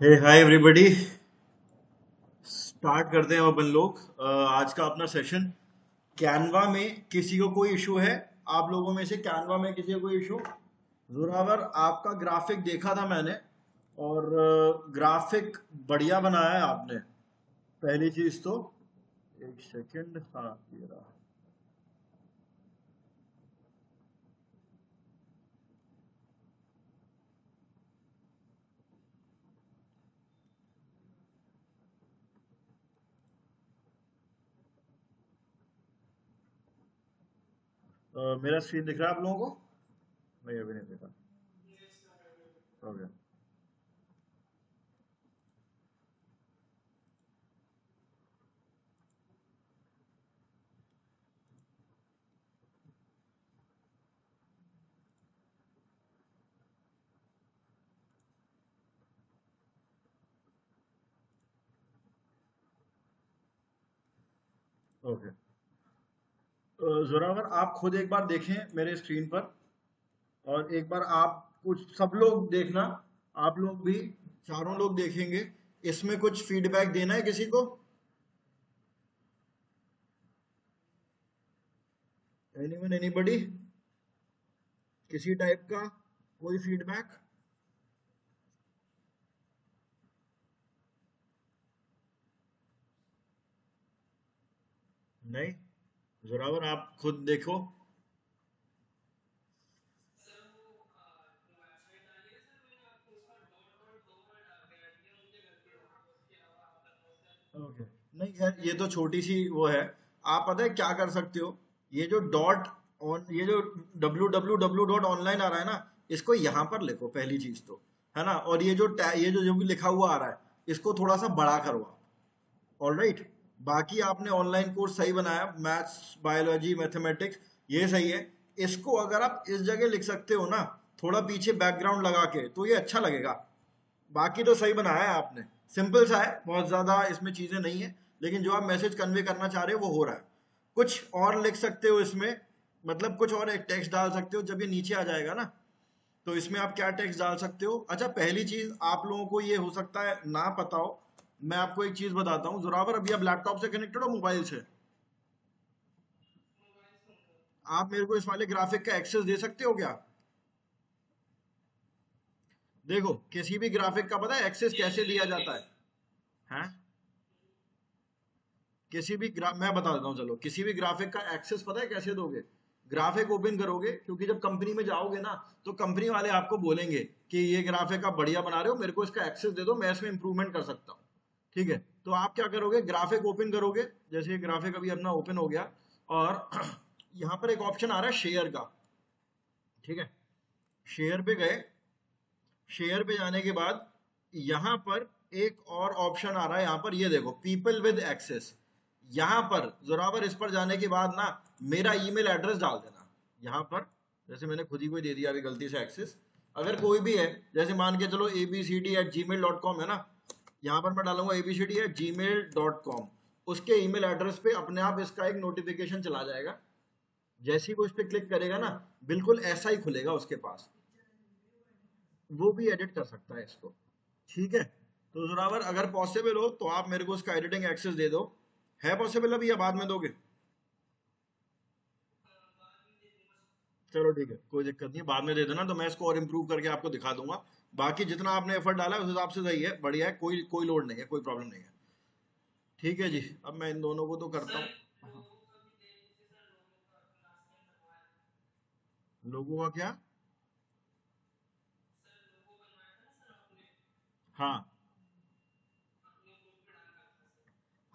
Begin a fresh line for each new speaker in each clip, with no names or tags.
हे hi everybody. Start करते हैं अपन लोग आज का अपना सेशन। कैनवा में किसी को कोई इशू है? आप लोगों में से कैनवा में किसी को कोई इशू? जोरावर, आपका ग्राफिक देखा था मैंने और ग्राफिक बढ़िया बनाया है आपने। पहली चीज तो एक सेकंड, हाँ ये रहा। मेरा स्क्रीन दिख रहा है आप लोगों को? नहीं, अभी नहीं दिखा। Okay okay. जोरावर, आप खुद एक बार देखें मेरे स्क्रीन पर, और एक बार आप कुछ सब लोग देखना। आप लोग भी, चारों लोग देखेंगे। इसमें कुछ फीडबैक देना है किसी को? Anyone, anybody? किसी टाइप का कोई फीडबैक? नहीं? जोरावर, आप खुद देखो। ओके। नहीं खैर, ये तो छोटी सी वो है। आप पता है क्या कर सकते हो? ये जो डॉट ऑन, ये जो www डॉट ऑनलाइन आ रहा है ना, इसको यहाँ पर लिखो पहली चीज तो, है ना। और ये जो भी लिखा हुआ आ रहा है, इसको थोड़ा सा बड़ा करवाओ। ऑलराइट। बाकी आपने ऑनलाइन कोर्स सही बनाया, मैथ्स बायोलॉजी मैथमेटिक्स, ये सही है। इसको अगर आप इस जगह लिख सकते हो ना, थोड़ा पीछे बैकग्राउंड लगा के, तो ये अच्छा लगेगा। बाकी तो सही बनाया है आपने। सिंपल सा है, बहुत ज्यादा इसमें चीजें नहीं है, लेकिन जो आप मैसेज कन्वे करना चाह रहे हो वो हो रहा है। कुछ और लिख सकते हो इसमें, मतलब कुछ और एक टेक्स्ट डाल सकते हो जब ये नीचे आ जाएगा ना। तो इसमें आप क्या टेक्स्ट डाल सकते हो? अच्छा, पहली चीज, आप लोगों को ये हो सकता है ना पता हो, मैं आपको एक चीज बताता हूँ। जोरावर, अभी आप लैपटॉप से कनेक्टेड हो मोबाइल से? आप मेरे को इस वाले ग्राफिक का एक्सेस दे सकते हो क्या? देखो, किसी भी ग्राफिक का पता है एक्सेस कैसे दिया जाता है? हैं? मैं बता देता हूँ, चलो। किसी भी ग्राफिक का एक्सेस पता है कैसे दोगे? ग्राफिक ओपन करोगे, क्योंकि जब कंपनी में जाओगे ना, तो कंपनी वाले आपको बोलेंगे कि ये ग्राफिक आप बढ़िया बना रहे हो, मेरे को इसका एक्सेस दे दो, मैं इसमें इंप्रूवमेंट कर सकता हूँ। ठीक है, तो आप क्या करोगे? ग्राफिक ओपन करोगे। जैसे ये ग्राफिक अभी अपना ओपन हो गया, और यहाँ पर एक ऑप्शन आ रहा है शेयर का। ठीक है, शेयर पे गए। शेयर पे जाने के बाद यहाँ पर एक और ऑप्शन आ रहा है, यहाँ पर ये देखो, पीपल विद एक्सेस। यहाँ पर जोरावर, इस पर जाने के बाद ना, मेरा ईमेल एड्रेस डाल देना यहाँ पर। जैसे मैंने खुद ही कोई दे दिया अभी गलती से एक्सेस। अगर कोई भी है, जैसे मान के चलो abcd@gmail.com है ना, यहाँ पर मैं डालूंगा abcd@gmail.com। उसके ईमेल एड्रेस पे अपने आप इसका एक नोटिफिकेशन चला जाएगा। जैसे ही वो इस पर क्लिक करेगा ना, बिल्कुल ऐसा ही खुलेगा उसके पास। वो भी एडिट कर सकता है इसको। ठीक है, तो जोरावर, अगर पॉसिबल हो तो आप मेरे को उसका एडिटिंग एक्सेस दे दो। है पॉसिबल अभी, या बाद में दोगे? चलो ठीक है, कोई दिक्कत नहीं है, बाद में दे देना, तो मैं इसको और इम्प्रूव करके आपको दिखा दूंगा। बाकी जितना आपने एफर्ट डाला है उस हिसाब से सही है, बढ़िया है, कोई कोई लोड नहीं है, कोई प्रॉब्लम नहीं है। ठीक है जी, अब मैं इन दोनों को तो करता हूँ। लोगों का क्या? हाँ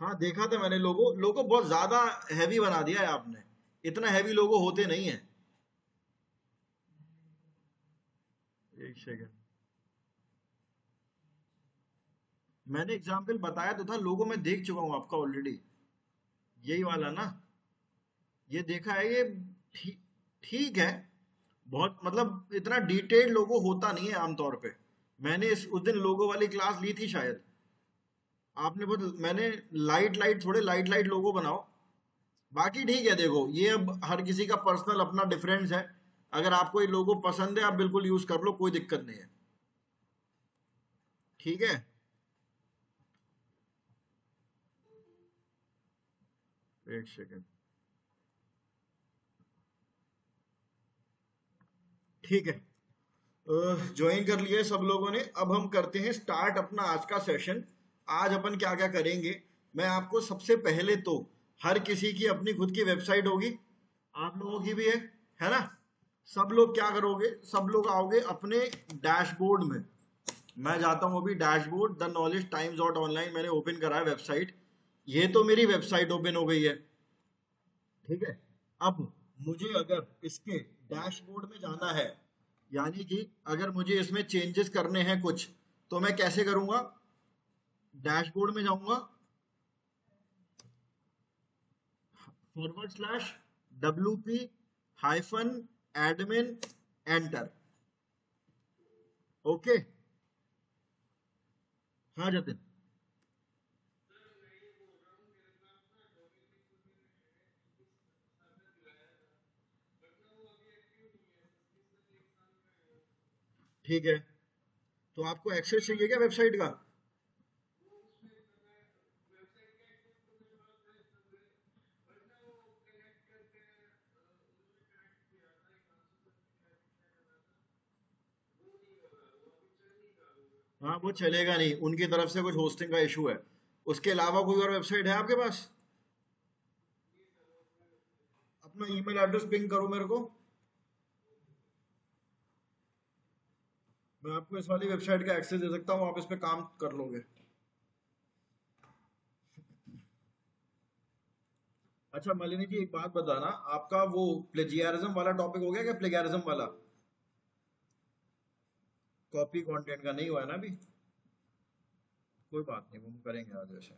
हाँ, देखा था मैंने। लोगो लोगो बहुत ज्यादा हैवी बना दिया है आपने। इतना हैवी लोगो होते नहीं है। एक सेकंड, मैंने एग्जाम्पल बताया तो था, लोगो मैं देख चुका हूँ आपका ऑलरेडी। यही वाला ना? ये देखा है ये। ठीक, ठीक है। बहुत, मतलब इतना डिटेल्ड लोगो होता नहीं है आमतौर पे। मैंने उस दिन लोगो वाली क्लास ली थी शायद। आपने बहुत, मैंने लाइट लाइट, थोड़े लाइट लाइट लोगो बनाओ। बाकी ठीक है, देखो ये अब हर किसी का पर्सनल अपना डिफरेंस है। अगर आपको ये लोगो पसंद है, आप बिल्कुल यूज कर लो, कोई दिक्कत नहीं है। ठीक है। एक सेकेंड, ठीक है, ज्वाइन कर लिया है सब लोगों ने। अब हम करते हैं स्टार्ट अपना आज का सेशन। आज अपन क्या क्या करेंगे, मैं आपको सबसे पहले तो, हर किसी की अपनी खुद की वेबसाइट होगी, आप लोगों की भी है ना। सब लोग क्या करोगे, सब लोग आओगे अपने डैशबोर्ड में। मैं जाता हूँ अभी dashboard, the knowledge times dot online मैंने ओपन करा है वेबसाइट। ये तो मेरी वेबसाइट ओपन हो गई है, ठीक है। अब मुझे अगर इसके डैशबोर्ड में जाना है, यानी कि अगर मुझे इसमें चेंजेस करने हैं कुछ, तो मैं कैसे करूंगा, डैशबोर्ड में जाऊंगा, /wp-admin एंटर। ओके, हाँ जतिन। ठीक है, तो आपको एक्सेस चाहिए क्या वेबसाइट का? हाँ वो चलेगा नहीं, उनकी तरफ से कुछ होस्टिंग का इशू है। उसके अलावा कोई और वेबसाइट है आपके पास? अपना ईमेल एड्रेस पिंग करो मेरे को, मैं आपको इस वाली वेबसाइट का एक्सेस दे सकता हूँ, आप इस पे काम कर लोगे। अच्छा मालिनी जी, एक बात बताना, आपका वो प्लेजियरिज्म वाला टॉपिक हो गया क्या, प्लेगियरिज्म वाला? कॉपी कंटेंट का नहीं हुआ है ना अभी? कोई बात नहीं, वो हम करेंगे आज ऐसे।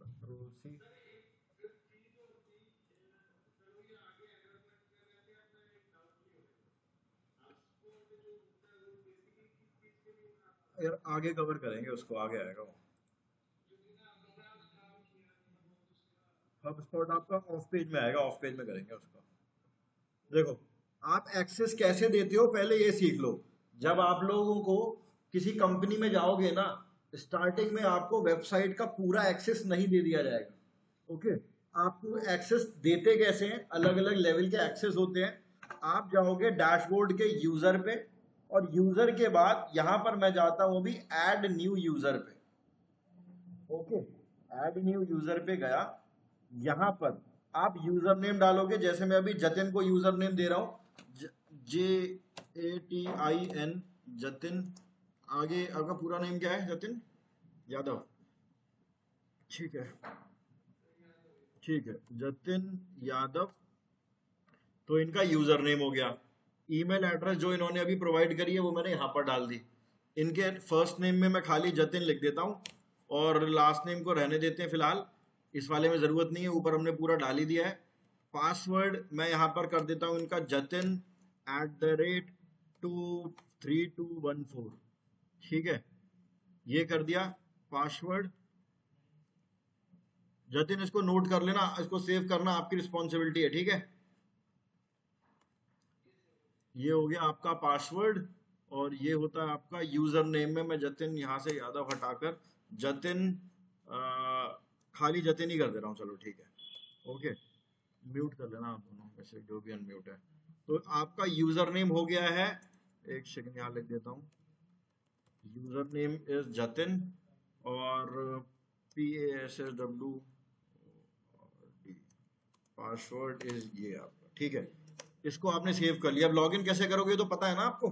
Control C. यार आगे कवर करेंगे उसको, आगे आएगा वो। हब स्पॉट आपका ऑफ पेज में आएगा, ऑफ पेज में करेंगे उसको। देखो, आप एक्सेस कैसे देते हो पहले ये सीख लो। जब आप लोगों को किसी कंपनी में जाओगे ना, स्टार्टिंग में आपको वेबसाइट का पूरा एक्सेस नहीं दे दिया जाएगा। ओके, आपको एक्सेस देते कैसे हैं, अलग अलग लेवल के एक्सेस होते हैं। आप जाओगे डैशबोर्ड के यूजर पे, और यूजर के बाद यहां पर मैं जाता हूं अभी ऐड न्यू यूजर पे। ओके, ऐड न्यू यूजर पे गया, यहां पर आप यूजर नेम डालोगे, जैसे मैं अभी जतिन को यूजर नेम दे रहा हूं, JATIN, जतिन। आगे आपका पूरा नेम क्या है, जतिन यादव? ठीक है, ठीक है, जतिन यादव। तो इनका यूजर नेम हो गया। ईमेल एड्रेस जो इन्होंने अभी प्रोवाइड करी है वो मैंने यहाँ पर डाल दी। इनके फर्स्ट नेम में मैं खाली जतिन लिख देता हूँ, और लास्ट नेम को रहने देते हैं फिलहाल, इस वाले में ज़रूरत नहीं है, ऊपर हमने पूरा डाल ही दिया है। पासवर्ड मैं यहाँ पर कर देता हूँ इनका जतिन @23214। ठीक है, ये कर दिया पासवर्ड। जतिन इसको नोट कर लेना, इसको सेव करना आपकी रिस्पॉन्सिबिलिटी है, ठीक है। ये हो गया आपका पासवर्ड, और ये होता है आपका यूजर नेम में मैं जतिन यहाँ से यादव हटाकर जतिन, खाली जतिन ही कर दे रहा हूँ, चलो ठीक है। ओके, म्यूट कर लेना आप दोनों में से जो भी अनम्यूट है। तो आपका यूजर नेम हो गया है, एक सेकंड यहाँ लिख देता हूँ, यूजर नेम इज जतिन, और PASSW, पासवर्ड इज ये आपका, ठीक है। इसको आपने सेव कर लिया। अब लॉगिन कैसे करोगे तो पता है ना आपको,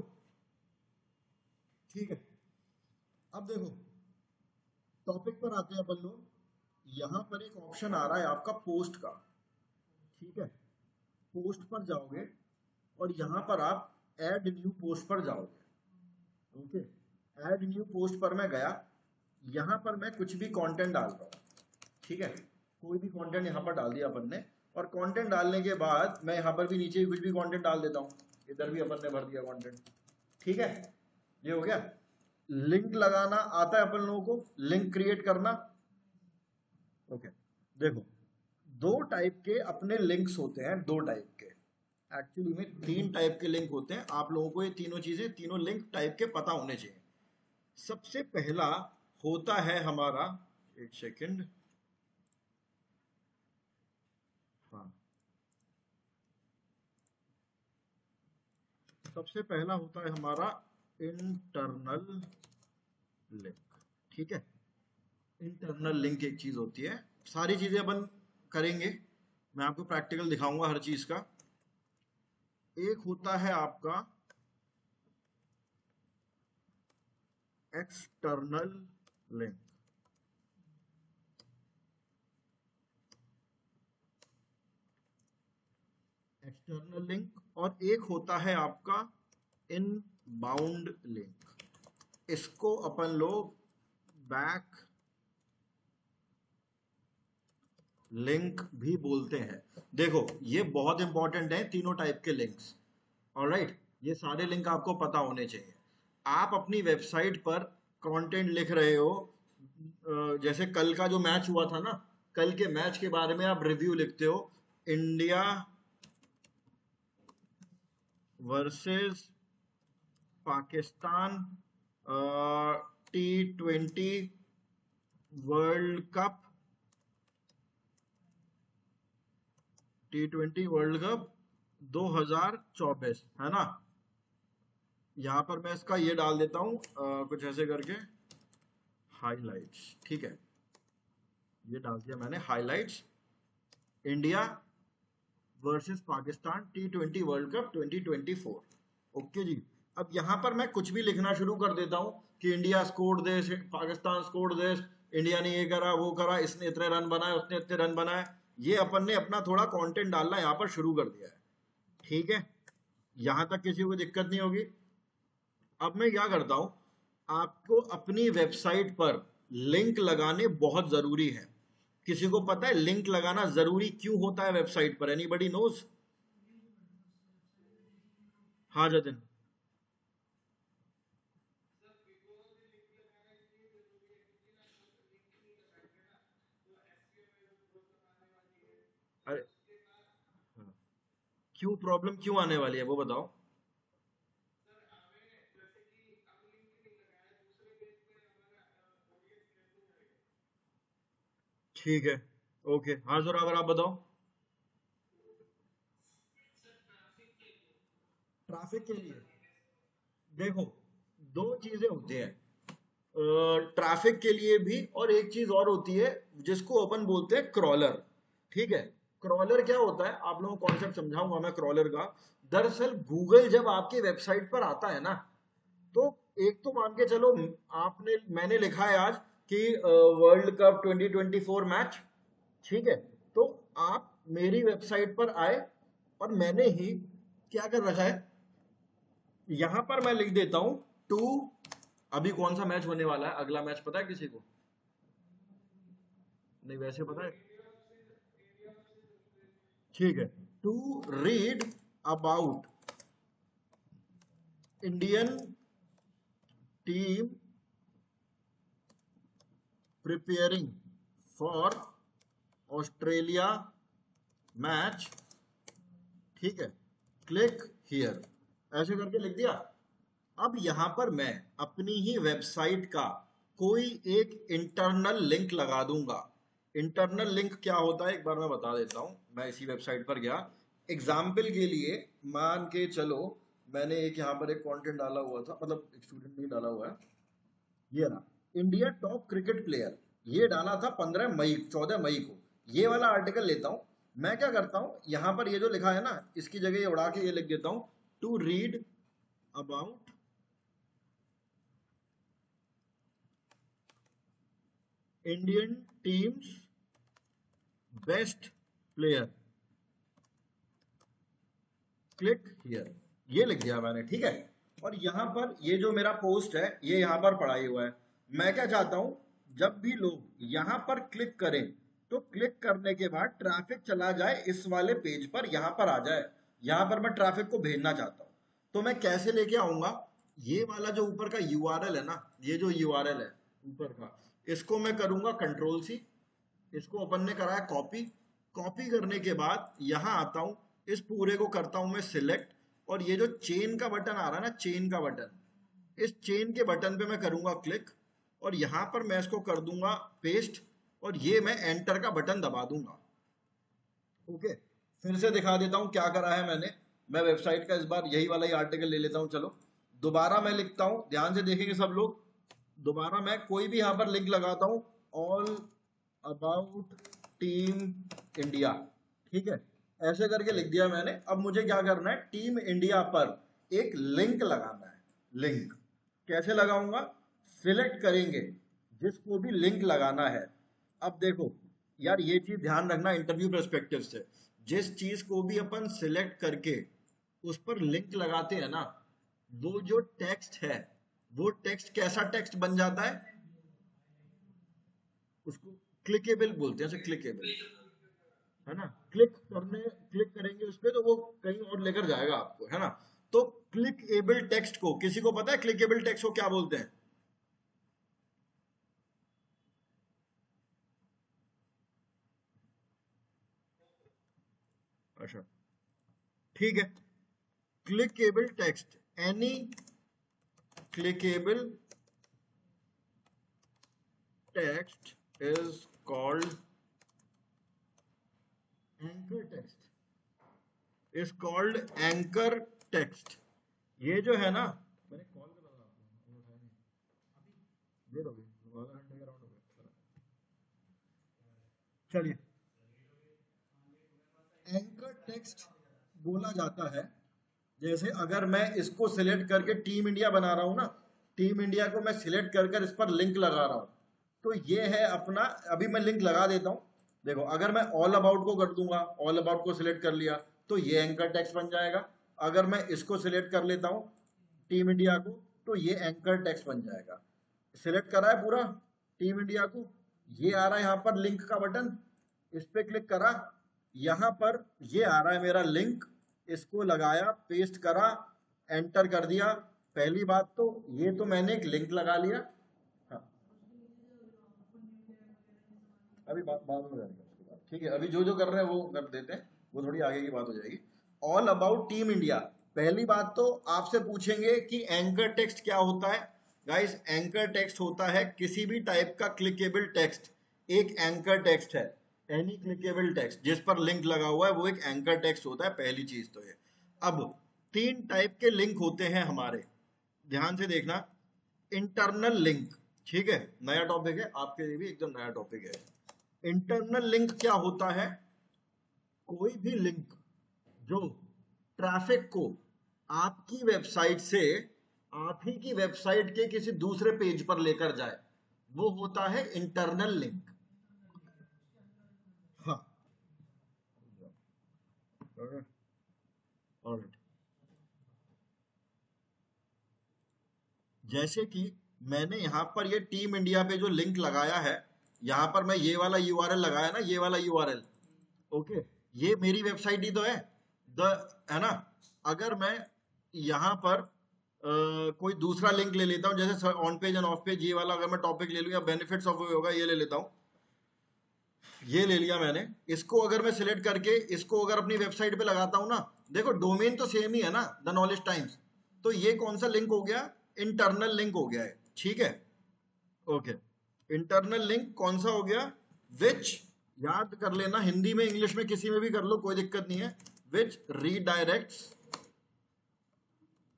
ठीक है। अब देखो, टॉपिक पर आते हैं अपन लोग। यहाँ पर एक ऑप्शन आ रहा है आपका पोस्ट का, ठीक है। पोस्ट पर जाओगे, और यहाँ पर आप ऐड न्यू पोस्ट पर जाओगे। ओके, ऐड न्यू पोस्ट पर मैं गया, यहाँ पर मैं कुछ भी कंटेंट डालता हूँ, ठीक है। कोई भी कंटेंट यहाँ पर डाल दिया अपन ने, और कंटेंट डालने के बाद मैं यहाँ पर भी नीचे कुछ भी कंटेंट डाल देता हूँ, इधर भी अपन ने भर दिया कंटेंट, ठीक है। ये हो गया। लिंक लगाना आता है अपन लोगों को, लिंक क्रिएट करना। ओके, देखो, दो टाइप के अपने लिंक्स होते हैं, दो टाइप के, एक्चुअली में तीन टाइप के लिंक होते हैं। आप लोगों को ये तीनों चीजें, तीनों लिंक टाइप के पता होने चाहिए। सबसे पहला होता है हमारा एक सेकंड। हाँ, सबसे पहला होता है हमारा इंटरनल लिंक। ठीक है, इंटरनल लिंक एक चीज होती है, सारी चीजें अपन करेंगे, मैं आपको प्रैक्टिकल दिखाऊंगा हर चीज का। एक होता है आपका एक्सटर्नल लिंक, एक्सटर्नल लिंक, और एक होता है आपका इनबाउंड लिंक। इसको अपन लोग बैक लिंक भी बोलते हैं। देखो ये बहुत इंपॉर्टेंट है, तीनों टाइप के लिंक्स। ऑलराइट, ये सारे लिंक आपको पता होने चाहिए। आप अपनी वेबसाइट पर कंटेंट लिख रहे हो, जैसे कल का जो मैच हुआ था ना, कल के मैच के बारे में आप रिव्यू लिखते हो, India versus Pakistan T20 world cup, T20 world cup 2024, है ना। यहां पर मैं इसका ये डाल देता हूं कुछ ऐसे करके हाइलाइट्स। ठीक है, ये डाल दिया मैंने highlights, India versus Pakistan T20 world cup 2024। Okay जी, अब यहां पर मैं कुछ भी लिखना शुरू कर देता हूं कि India scored this, Pakistan scored this, India ने ये करा वो करा, इसने इतने रन बनाए, उसने इतने रन बनाए। ये अपन ने अपना थोड़ा कंटेंट डालना यहां पर शुरू कर दिया है। ठीक है, यहां तक किसी को दिक्कत नहीं होगी। अब मैं क्या करता हूं, आपको अपनी वेबसाइट पर लिंक लगाने बहुत जरूरी है। किसी को पता है लिंक लगाना जरूरी क्यों होता है वेबसाइट पर? Anybody knows? हाँ जतिन। अरे हाँ, क्यों प्रॉब्लम क्यों आने वाली है वो बताओ। ठीक है, ओके, हाँ जरा अगर आप बताओ। ट्रैफिक के लिए देखो, दो चीजें होती हैं ट्रैफिक के लिए भी, और एक चीज और होती है जिसको अपन बोलते हैं क्रॉलर। ठीक है, क्रॉलर क्या होता है, आप लोगों को कॉन्सेप्ट समझाऊंगा मैं क्रॉलर का। दरअसल गूगल जब आपकी वेबसाइट पर आता है ना, तो एक तो मान के चलो, आपने मैंने लिखा है आज कि वर्ल्ड कप 2024 मैच, ठीक है, तो आप मेरी वेबसाइट पर आए और मैंने ही क्या कर रखा है, यहां पर मैं लिख देता हूं टू, अभी कौन सा मैच होने वाला है, अगला मैच पता है किसी को? नहीं, वैसे पता है। ठीक है, to read about Indian team preparing for Australia match. ठीक है, क्लिक हियर, ऐसे करके लिख दिया। अब यहां पर मैं अपनी ही वेबसाइट का कोई एक इंटरनल लिंक लगा दूंगा। इंटरनल लिंक क्या होता है एक बार मैं बता देता हूं। मैं इसी वेबसाइट पर गया, एग्जाम्पल के लिए मान के चलो, मैंने एक यहां पर एक कंटेंट डाला हुआ था, मतलब एक स्टूडेंट ने डाला हुआ है, ये ना, इंडिया टॉप क्रिकेट प्लेयर, ये डाला था 15 मई, 14 मई को। ये वाला आर्टिकल लेता हूं, मैं क्या करता हूं, यहां पर ये जो लिखा है ना, इसकी जगह ये उड़ा के ये लिख देता हूं, to read about Indian teams best player, click here, ये लिख दिया मैंने। ठीक है, और यहां पर ये जो मेरा पोस्ट है ये यहां पर पड़ा ही हुआ है। मैं क्या चाहता हूं, जब भी लोग यहां पर क्लिक करें तो क्लिक करने के बाद ट्रैफिक चला जाए इस वाले पेज पर, यहां पर आ जाए। यहां पर मैं ट्रैफिक को भेजना चाहता हूं, तो मैं कैसे लेके आऊंगा, ये वाला जो ऊपर का यूआरएल है ना, ये जो यूआरएल है ऊपर का, इसको मैं करूंगा कंट्रोल सी, इसको अपन ने करा है कॉपी। कॉपी करने के बाद यहां आता हूं, इस पूरे को करता हूं मैं सिलेक्ट, और ये जो चेन का बटन आ रहा है ना, चेन का बटन, इस चेन के बटन पे मैं करूंगा क्लिक। और यहां पर मैं इसको कर दूंगा पेस्ट, और ये मैं एंटर का बटन दबा दूंगा। ओके, फिर से दिखा देता हूं क्या करा है मैंने। मैं वेबसाइट का इस बार यही वाला ही आर्टिकल ले लेता हूं। चलो दोबारा मैं लिखता हूं, ध्यान से देखेंगे सब लोग। दोबारा मैं कोई भी यहां पर लिंक लगाता हूं, ऑल अबाउट टीम इंडिया, ठीक है, ऐसे करके लिख दिया मैंने। अब मुझे क्या करना है, टीम इंडिया पर एक लिंक लगाना है। लिंक कैसे लगाऊंगा, सिलेक्ट करेंगे जिसको भी लिंक लगाना है। अब देखो यार, ये चीज ध्यान रखना इंटरव्यू पर्सपेक्टिव से, जिस चीज को भी अपन सिलेक्ट करके उस पर लिंक लगाते हैं ना, वो जो टेक्स्ट है, वो टेक्स्ट कैसा टेक्स्ट बन जाता है, उसको क्लिकेबल बोलते हैं, क्लिकेबल, है ना। क्लिक करेंगे उस पर तो वो कहीं और लेकर जाएगा आपको, है ना। तो क्लिकेबल टेक्स्ट को, किसी को पता है क्लिकेबल टेक्स्ट को क्या बोलते हैं? अच्छा, ठीक है। Clickable text, any clickable text is called anchor text, is called anchor text. ये जो है ना, मैंने कॉल कर रहा था, देर हो गई, आधा घंटे का राउंड हो गया। चलिए, एंकर टेक्स्ट बोला जाता है, जैसे अगर मैं इसको सिलेक्ट करके टीम इंडिया बना रहा हूं ना, टीम इंडिया को मैं सिलेक्ट कर कर इस पर लिंक लगा रहा हूं, तो ये है अपना, अभी मैं लिंक लगा देता हूं। देखो, अगर मैं ऑल अबाउट को कर दूंगा, ऑल अबाउट को सिलेक्ट कर लिया, तो ये एंकर टेक्स्ट बन जाएगा। अगर मैं इसको सिलेक्ट कर लेता हूं, टीम इंडिया को, तो ये एंकर टेक्स्ट बन जाएगा। सिलेक्ट करा है पूरा टीम इंडिया को, ये आ रहा है यहाँ पर लिंक का बटन, इस पे क्लिक करा, यहाँ पर ये आ रहा है मेरा लिंक, इसको लगाया, पेस्ट करा, एंटर कर दिया। पहली बात तो ये तो मैंने एक लिंक लगा लिया। हाँ, अभी बात बाद में जाएगा उसके बाद, ठीक है, अभी जो जो कर रहे हैं वो कर देते हैं, वो थोड़ी आगे की बात हो जाएगी। ऑल अबाउट टीम इंडिया, पहली बात तो आपसे पूछेंगे कि एंकर टेक्स्ट क्या होता है। गाइस, एंकर टेक्स्ट होता है किसी भी टाइप का क्लिकेबल टेक्स्ट, एक एंकर टेक्स्ट है। एनी क्लिकेबल टेक्स्ट जिस पर लिंक लगा हुआ है वो एक एंकर टेक्स्ट होता है, पहली चीज तो ये। अब तीन टाइप के लिंक होते हैं हमारे, ध्यान से देखना। इंटरनल लिंक, ठीक है, नया टॉपिक है आपके लिए भी, एकदम नया टॉपिक है। इंटरनल लिंक क्या होता है, कोई भी लिंक जो ट्रैफिक को आपकी वेबसाइट से आप ही की वेबसाइट के किसी दूसरे पेज पर लेकर जाए, वो होता है इंटरनल लिंक। हाँ, ऑलराइट, जैसे कि मैंने यहां पर ये टीम इंडिया पे जो लिंक लगाया है, यहां पर मैं ये वाला यूआरएल लगाया ना, ये वाला यूआरएल, ओके, ये मेरी वेबसाइट ही तो है, द, है ना। अगर मैं यहाँ पर कोई दूसरा लिंक ले लेता हूँ, जैसे on page end of page, ये वाला अगर मैं टॉपिक ले लूँ, या बेनिफिट्स ऑफ होगा, ये ले लेता हूँ, ये ले लिया मैंने। इसको अगर मैं सिलेक्ट करके इसको अगर अपनी वेबसाइट पे लगाता हूँ ना, देखो डोमेन तो सेम ही है ना, द नॉलेज टाइम्स, तो ये कौन सा लिंक हो गया, इंटरनल लिंक हो गया है, ठीक है। ओके, इंटरनल लिंक कौन सा हो गया, विच, याद कर लेना, हिंदी में इंग्लिश में किसी में भी कर लो, कोई दिक्कत नहीं है। Which redirects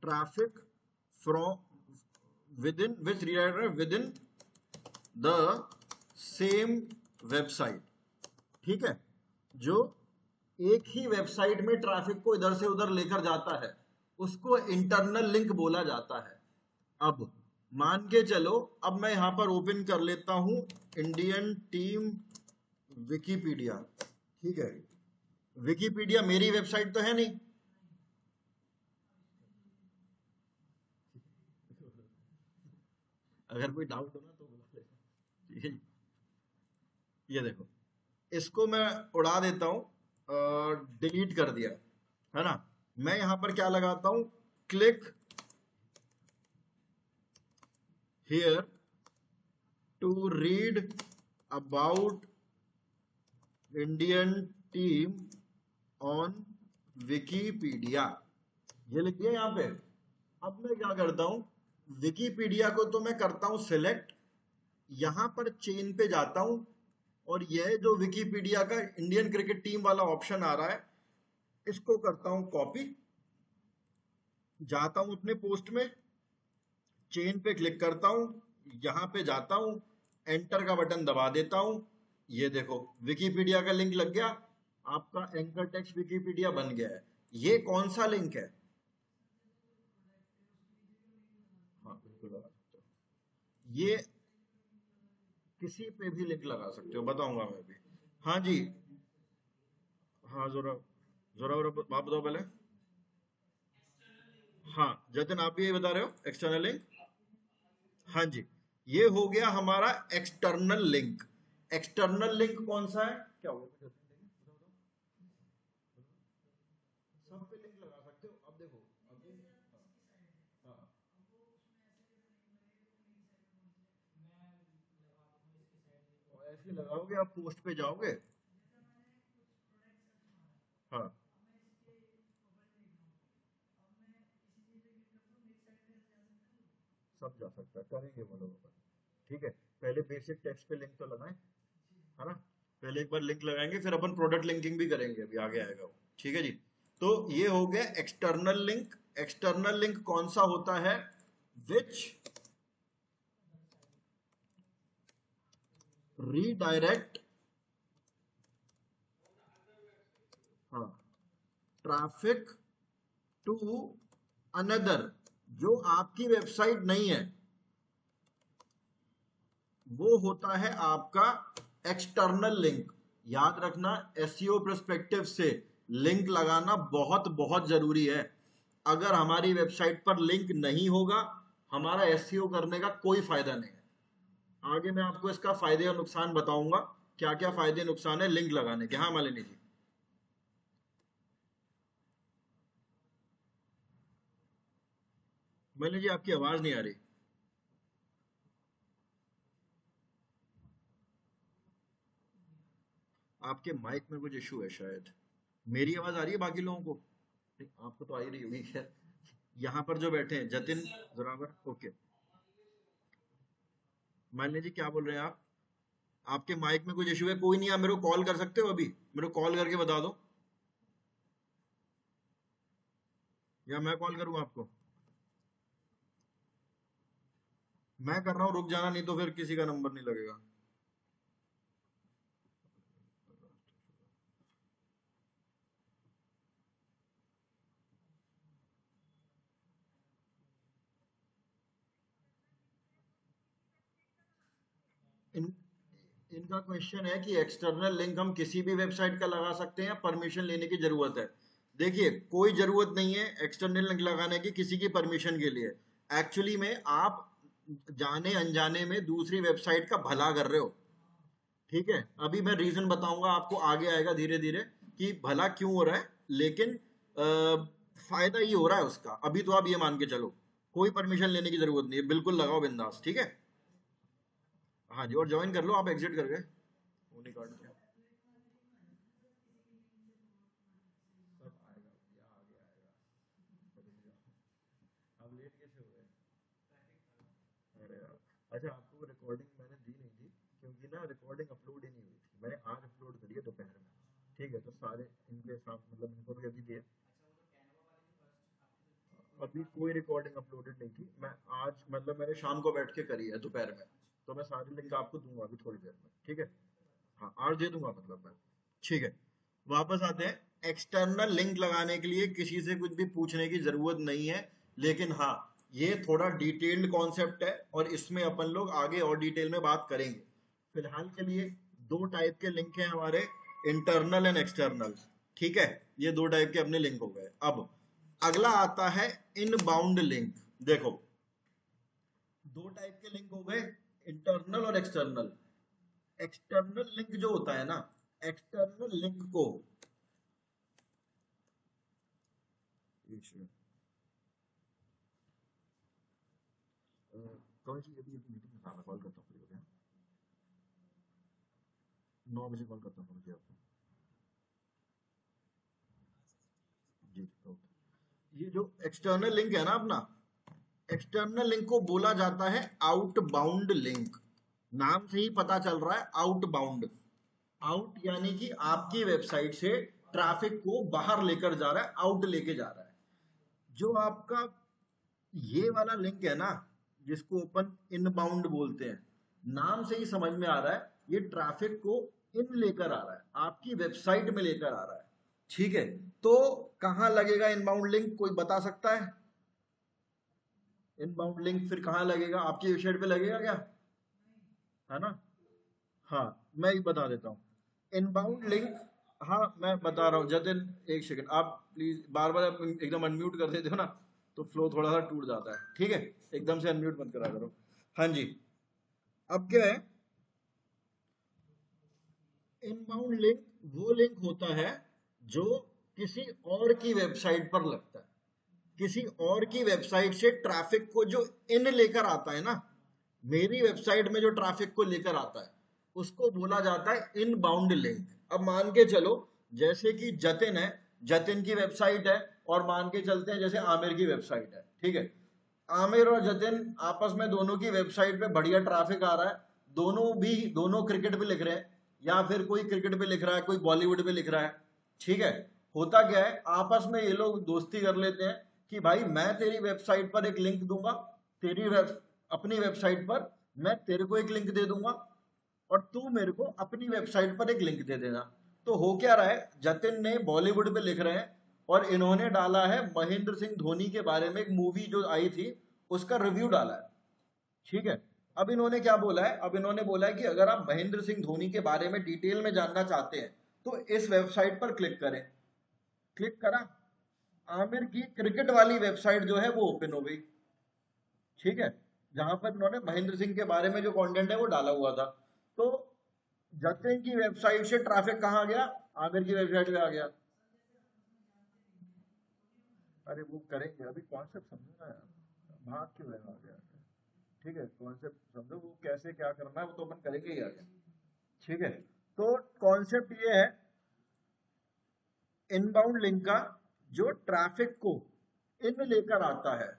traffic from within, which redirect within the same website, ठीक है, जो एक ही वेबसाइट में ट्रैफिक को इधर से उधर लेकर जाता है, उसको इंटरनल लिंक बोला जाता है। अब मान के चलो, अब मैं यहां पर ओपन कर लेता हूं इंडियन टीम विकिपीडिया, ठीक है। विकिपीडिया मेरी वेबसाइट तो है नहीं, अगर कोई डाउट हो ना तो बुला लेना, ठीक है। ये देखो, इसको मैं उड़ा देता हूं, डिलीट कर दिया, है ना। मैं यहां पर क्या लगाता हूं, click here to read about Indian team on Wikipedia, ये लिख दिया यहाँ पे। अब मैं क्या करता हूं, विकिपीडिया को तो मैं करता हूं सिलेक्ट, यहां पर चेन पे जाता हूं और यह जो विकिपीडिया का इंडियन क्रिकेट टीम वाला ऑप्शन आ रहा है, इसको करता हूं कॉपी, जाता हूं अपने पोस्ट में, चेन पे क्लिक करता हूं, यहां पे जाता हूं, एंटर का बटन दबा देता हूं, ये देखो विकिपीडिया का लिंक लग गया, आपका एंकर टेक्स्ट विकिपीडिया बन गया है। ये कौन सा लिंक है? हाँ बिल्कुल लगा सकते हो, ये किसी पे भी लिंक लगा सकते हो, बताऊंगा मैं भी। हाँ जी। हाँ जरा जरा जरा आप बताओ पहले। हाँ जतिन, आप भी यही बता रहे हो एक्सटर्नल लिंक। हाँ जी, ये हो गया हमारा एक्सटर्नल लिंक। एक्सटर्नल लिंक कौन सा है, क्या हो गया? सब पे लिंक लगा सकते हो। अब देखो, अभी हाँ हाँ, और ऐसे लगाओगे, आप पोस्ट पे जाओगे। हाँ सब जा सकता है, करेंगे वो लोग अपन। ठीक है, पहले बेसिक टेक्स्ट पे लिंक तो लगाएं, है ना। पहले एक बार लिंक लगाएंगे, फिर अपन प्रोडक्ट लिंकिंग भी करेंगे, अभी आगे आएगा वो। ठीक है जी। तो ये हो गया एक्सटर्नल लिंक। एक्सटर्नल लिंक कौन सा होता है? विच रीडायरेक्ट, हाँ, ट्रैफिक टू अनदर, जो आपकी वेबसाइट नहीं है, वो होता है आपका एक्सटर्नल लिंक। याद रखना, एसईओ पर्सपेक्टिव से लिंक लगाना बहुत बहुत जरूरी है। अगर हमारी वेबसाइट पर लिंक नहीं होगा, हमारा एसईओ करने का कोई फायदा नहीं है। आगे मैं आपको इसका फायदे और नुकसान बताऊंगा, क्या क्या फायदे नुकसान है लिंक लगाने के। हाँ मालिनी जी। मालिनी जी, आपकी आवाज नहीं आ रही। आपके माइक में कुछ इशू है शायद। मेरी आवाज आ रही है बाकी लोगों को? नहीं, आपको तो आ ही रही होगी खैर। यहाँ पर जो बैठे हैं जतिन, जोरावर, ओके। मालिनी जी क्या बोल रहे हैं आप? आपके माइक में कुछ इशू है? कोई नहीं, आप मेरे को कॉल कर सकते हो, अभी मेरे को कॉल करके बता दो, या मैं कॉल करूँ आपको? मैं कर रहा हूँ, रुक जाना, नहीं तो फिर किसी का नंबर नहीं लगेगा। इन इनका क्वेश्चन है कि एक्सटर्नल लिंक हम किसी भी वेबसाइट का लगा सकते हैं या परमिशन लेने की जरूरत है? देखिए, कोई जरूरत नहीं है एक्सटर्नल लिंक लगाने की किसी की परमिशन के लिए। एक्चुअली में आप जाने अनजाने में दूसरी वेबसाइट का भला कर रहे हो। ठीक है, अभी मैं रीजन बताऊंगा आपको, आगे आएगा धीरे धीरे कि भला क्यों हो रहा है। लेकिन फायदा ये हो रहा है उसका, अभी तो आप ये मान के चलो, कोई परमिशन लेने की जरूरत नहीं है, बिल्कुल लगाओ बिंदास। ठीक है। हाँ जी, और ज्वाइन कर लो, आप एग्जिट कर गए, वो नहीं काट दिया। सब आएगा भैया, आगे आएगा। रुक जाओ। आप लेट कैसे हो गए? अरे यार, अच्छा आपको रिकॉर्डिंग मैंने दी नहीं थी, क्योंकि ना रिकॉर्डिंग अपलोड ही नहीं हुई थी, मैंने आज अपलोड करी है दोपहर में। ठीक है, तो सारे इनके साथ मतलब इनको भी अभी दिया। अभी कोई रिकॉर्डिंग अपलोडेड नहीं थी, मैं आज मतलब मैंने शाम को बैठ के करी है दोपहर में। तो मैं सारी लिंक आपको दूंगा अभी थोड़ी देर में, ठीक है। हाँ आज दे दूंगा मतलब मैं। ठीक है, वापस आते हैं। एक्सटर्नल लिंक लगाने के लिए किसी से कुछ भी पूछने की जरूरत नहीं है। लेकिन हाँ, ये थोड़ा डिटेल्ड कॉन्सेप्ट है और इसमें अपन लोग आगे और डिटेल में बात करेंगे। फिलहाल के लिए दो टाइप के लिंक हैं हमारे, इंटरनल एंड एक्सटर्नल। ठीक है, ये दो टाइप के अपने लिंक हो गए। अब अगला आता है इनबाउंड लिंक। देखो, दो टाइप के लिंक हो गए, इंटरनल और एक्सटर्नल। एक्सटर्नल लिंक जो होता है ना, एक्सटर्नल लिंक को, एक मिनट, कौन सी अभी मीटिंग में था, मैं कॉल करता हूँ, फ्री हो गया 9 बजे कॉल करता हूँ मुझे आपको। जी ओके। ये जो एक्सटर्नल लिंक है ना अपना, एक्सटर्नल लिंक को बोला जाता है आउटबाउंड लिंक। नाम से ही पता चल रहा है आउटबाउंड। आउट यानी कि आपकी वेबसाइट से ट्रैफिक को बाहर लेकर जा रहा है, आउट लेके जा रहा है। जो आपका ये वाला लिंक है ना, जिसको अपन इनबाउंड बोलते हैं, नाम से ही समझ में आ रहा है ये ट्रैफिक को इन लेकर आ रहा है, आपकी वेबसाइट में लेकर आ रहा है। ठीक है, तो कहां लगेगा इनबाउंड लिंक, कोई बता सकता है? इनबाउंड लिंक फिर कहां लगेगा, आपकी वेबसाइट पे लगेगा क्या? है ना? हाँ, मैं ही बता देता हूँ इनबाउंड लिंक। हाँ, मैं बता रहा हूँ जतिन, एक सेकंड आप प्लीज, बार बार आप एकदम अनम्यूट कर देते हो ना, तो फ्लो थोड़ा सा टूट जाता है। ठीक है, एकदम से अनम्यूट मत करा करो। हाँ जी, अब क्या है, इनबाउंड लिंक वो लिंक होता है जो किसी और की वेबसाइट पर लगता है। किसी और की वेबसाइट से ट्रैफिक को जो इन लेकर आता है ना, मेरी वेबसाइट में जो ट्रैफिक को लेकर आता है, उसको बोला जाता है इनबाउंड लिंक। अब मान के चलो, जैसे कि जतिन है, जतिन की वेबसाइट है, और मान के चलते हैं जैसे आमिर की वेबसाइट है। ठीक है, आमिर और जतिन आपस में दोनों की वेबसाइट पे बढ़िया ट्रैफिक आ रहा है, दोनों क्रिकेट पे लिख रहे हैं, या फिर कोई क्रिकेट पे लिख रहा है, कोई बॉलीवुड पे लिख रहा है। ठीक है, होता क्या है, आपस में ये लोग दोस्ती कर लेते हैं कि भाई मैं तेरी वेबसाइट पर एक लिंक दूंगा, तेरी अपनी वेबसाइट पर मैं तेरे को एक लिंक दे दूंगा, और तू मेरे को अपनी वेबसाइट पर एक लिंक दे देना। तो हो क्या रहा है, जतिन ने बॉलीवुड पे लिख रहे हैं, और इन्होंने डाला है महेंद्र सिंह धोनी के बारे में, एक मूवी जो आई थी उसका रिव्यू डाला है। ठीक है, अब इन्होंने क्या बोला है, अब इन्होंने बोला है कि अगर आप महेंद्र सिंह धोनी के बारे में डिटेल में जानना चाहते हैं तो इस वेबसाइट पर क्लिक करें। क्लिक करा, आमिर की क्रिकेट वाली वेबसाइट जो है वो ओपन हो गई। ठीक है, जहां पर इन्होंने महेंद्र सिंह के बारे में जो कंटेंट है वो डाला हुआ था। तो जतिन की वेबसाइट से ट्रैफिक कहाँ गया, आमिर की वेबसाइट पे आ गया। अरे वो करेंगे, अभी कॉन्सेप्ट समझो ना यार, भाग क्यों रहे हो आगे आगे। ठीक है, कॉन्सेप्ट समझो, वो कैसे क्या करना है वो तो अपन करेंगे ही आगे। ठीक है, तो कॉन्सेप्ट ये है इनबाउंड लिंक का, जो ट्रैफिक को इन लेकर आता है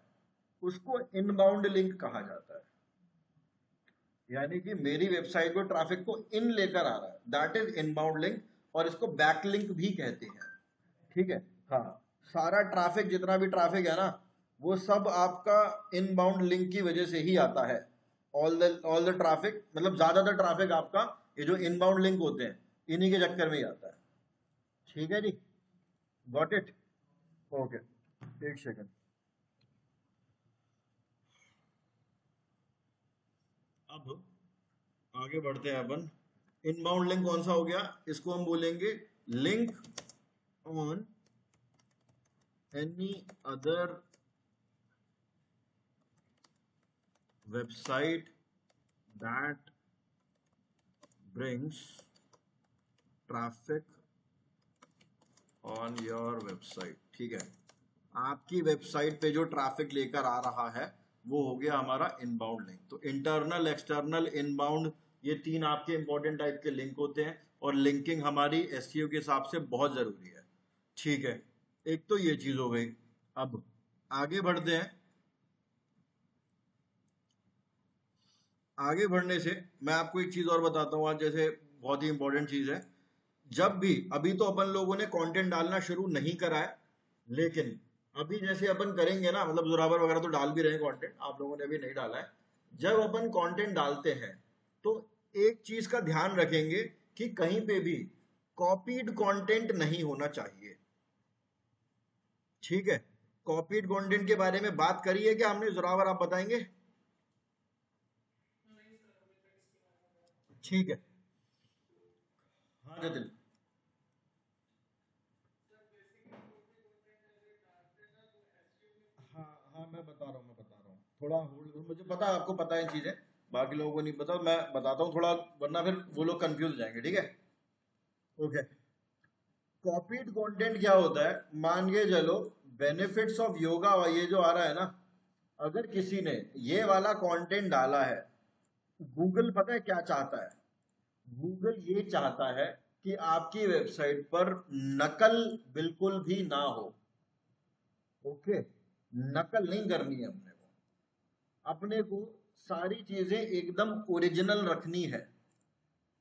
उसको इनबाउंड लिंक कहा जाता है। यानी कि मेरी वेबसाइट को ट्रैफिक को इन लेकर आ रहा है, दैट इज इनबाउंड लिंक, और इसको बैकलिंक भी कहते हैं। ठीक है, हाँ, सारा ट्रैफिक, जितना भी ट्रैफिक है ना, वो सब आपका इनबाउंड लिंक की वजह से ही आता है। ऑल द ट्रैफिक, मतलब ज्यादातर ट्रैफिक आपका ये जो इनबाउंड लिंक होते हैं, इन्हीं के चक्कर में ही आता है। ठीक है जी, गॉट इट, ओके, एक सेकंड। अब आगे बढ़ते हैं अपन। इनबाउंड लिंक कौन सा हो गया, इसको हम बोलेंगे link on any other website that brings traffic on your website। ठीक है, आपकी वेबसाइट पे जो ट्रैफिक लेकर आ रहा है वो हो गया हमारा इनबाउंड लिंक। तो इंटरनल, एक्सटर्नल, इनबाउंड, ये तीन आपके इंपॉर्टेंट टाइप के लिंक होते हैं, और लिंकिंग हमारी एसईओ के हिसाब से बहुत जरूरी है। ठीक है, एक तो ये चीज हो गई। अब आगे बढ़ते हैं। आगे बढ़ने से मैं आपको एक चीज और बताता हूँ आज, जैसे बहुत ही इंपॉर्टेंट चीज है। जब भी, अभी तो अपन लोगों ने कंटेंट डालना शुरू नहीं करा है, लेकिन अभी जैसे अपन करेंगे ना, मतलब जोरावर वगैरह तो डाल भी रहे हैं कंटेंट, आप लोगों ने अभी नहीं डाला है। जब अपन कंटेंट डालते हैं तो एक चीज का ध्यान रखेंगे कि कहीं पे भी कॉपीड कंटेंट नहीं होना चाहिए। ठीक है, कॉपीड कंटेंट के बारे में बात करी है क्या हमने, जोरावर आप बताएंगे? ठीक है, हाँ जतिन। हाँ हाँ, मैं बता रहा हूँ, मैं बता रहा हूँ, थोड़ा होल्ड, मुझे पता है आपको पता है इन चीजें, बाकी लोगों को नहीं पता, मैं बताता हूँ थोड़ा, वरना फिर वो लोग कंफ्यूज हो जाएंगे। ठीक है, ओके। कॉपीड कंटेंट क्या होता है, मान के चलो, बेनिफिट्स ऑफ योगा ये जो आ रहा है ना, अगर किसी ने ये वाला कंटेंट डाला है, गूगल पता है क्या चाहता है, गूगल ये चाहता है कि आपकी वेबसाइट पर नकल बिल्कुल भी ना हो। ओके, नकल नहीं करनी है अपने को सारी चीजें एकदम ओरिजिनल रखनी है,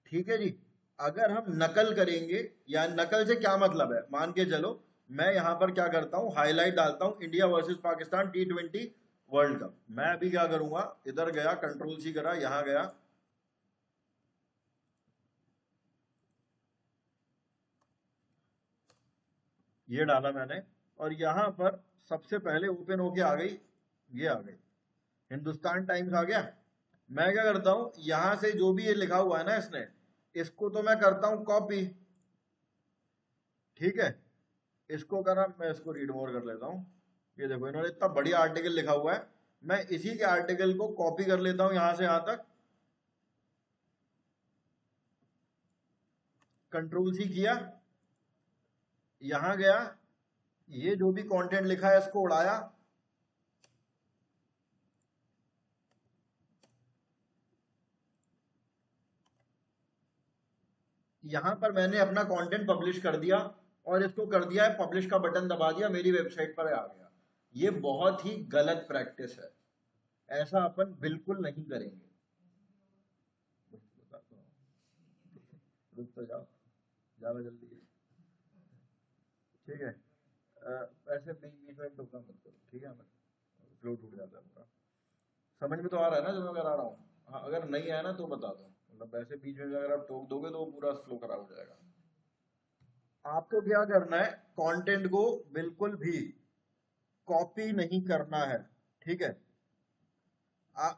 ठीक है जी। अगर हम नकल करेंगे, या नकल से क्या मतलब है, मान के चलो मैं यहां पर क्या करता हूं, हाईलाइट डालता हूं India versus Pakistan T20 world cup. मैं अभी क्या करूंगा, इधर गया, कंट्रोल सी करा, यहां गया, ये डाला मैंने, और यहां पर सबसे पहले ओपन होके आ गई, ये आ गई हिंदुस्तान टाइम्स आ गया। मैं क्या करता हूं, यहां से जो भी ये लिखा हुआ है ना इसने, इसको तो मैं करता हूं कॉपी, ठीक है। इसको करा, मैं इसको रीड मोर कर लेता हूं। ये देखो इन्होंने इतना बढ़िया आर्टिकल लिखा हुआ है, मैं इसी के आर्टिकल को कॉपी कर लेता हूं यहां से यहां तक, कंट्रोल सी किया, यहां गया, ये जो भी कंटेंट लिखा है इसको उड़ाया, यहां पर मैंने अपना कंटेंट पब्लिश कर दिया, और इसको कर दिया है पब्लिश का बटन दबा दिया, मेरी वेबसाइट पर आ गया। ये बहुत ही गलत प्रैक्टिस है, ऐसा अपन बिल्कुल नहीं करेंगे। रुक तो जाओ, ज्यादा जल्दी है, ठीक है। ऐसे बीच बीच में टोकना मत करो, ठीक है, फ्लो टूट जाता है पूरा। समझ में तो आ रहा है ना जो मैं करा रहा हूँ? हाँ, अगर नहीं आया ना तो बता दो, मतलब ऐसे बीच में अगर आप टोक दोगे तो वो पूरा फ्लो खराब हो जाएगा। आपको क्या करना है, कंटेंट को बिल्कुल भी कॉपी नहीं करना है, ठीक है। आ,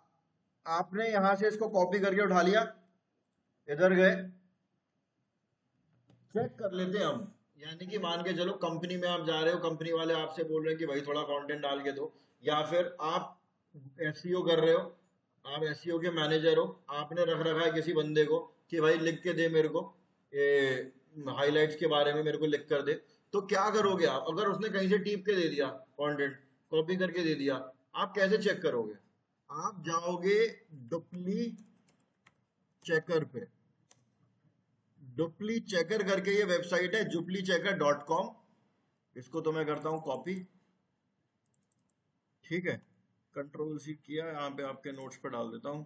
आपने यहां से इसको कॉपी करके उठा लिया, इधर गए, चेक कर लेते हैं हम, यानी कि मान के चलो कंपनी में आप जा रहे हो, कंपनी वाले आपसे बोल रहे हैं कि भाई थोड़ा कंटेंट डाल के दो, या फिर आप एसईओ कर रहे हो, आप एसईओ के मैनेजर हो, आपने रख रखा है किसी बंदे को कि भाई लिख के दे मेरे को, ये हाइलाइट्स के बारे में मेरे को लिख कर दे। तो क्या करोगे आप, अगर उसने कहीं से टीप के दे दिया, कंटेंट कॉपी करके दे दिया, आप कैसे चेक करोगे? आप जाओगे डुप्ली चेकर पे, डुप्ली चेकर करके ये वेबसाइट है juplichecker.com, इसको तो मैं करता हूं कॉपी, ठीक है, कंट्रोल सी किया, यहाँ पे आपके नोट्स पे डाल देता हूं।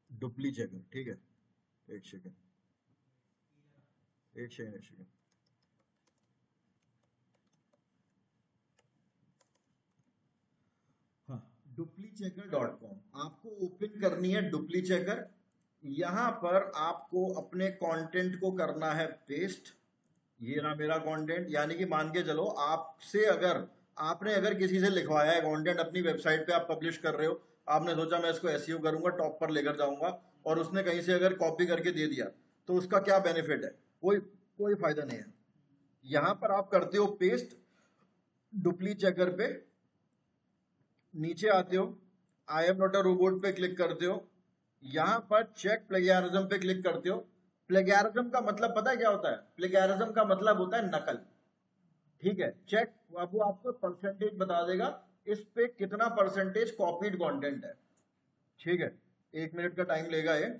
डुप्ली चेकर, ठीक है, एक सेकेंड, एक सेकेंड, एक सेकेंड। हाँ, duplychecker.com आपको ओपन करनी है, डुप्लीचेकर। यहां पर आपको अपने कंटेंट को करना है पेस्ट, ये रहा मेरा कंटेंट। यानी कि मान के चलो आपसे अगर, आपने अगर किसी से लिखवाया है कंटेंट, अपनी वेबसाइट पे आप पब्लिश कर रहे हो, आपने सोचा मैं इसको एसईओ करूंगा, टॉप पर लेकर जाऊंगा, और उसने कहीं से अगर कॉपी करके दे दिया, तो उसका क्या बेनिफिट है? कोई कोई फायदा नहीं है। यहां पर आप करते हो पेस्ट, डुप्ली चेकर पे नीचे आते हो, I am not a robot पे क्लिक करते हो, यहां पर चेक प्लेगैरिज्म पे क्लिक करते हो। प्लेगैरिज्म का मतलब पता है क्या होता है? प्लेगैरिज्म का मतलब होता है नकल, ठीक है। चेक, अब वो आपको परसेंटेज बता देगा इस पे कितना परसेंटेज कॉपीड कंटेंट है, ठीक है। 1 मिनट का टाइम लेगा ये।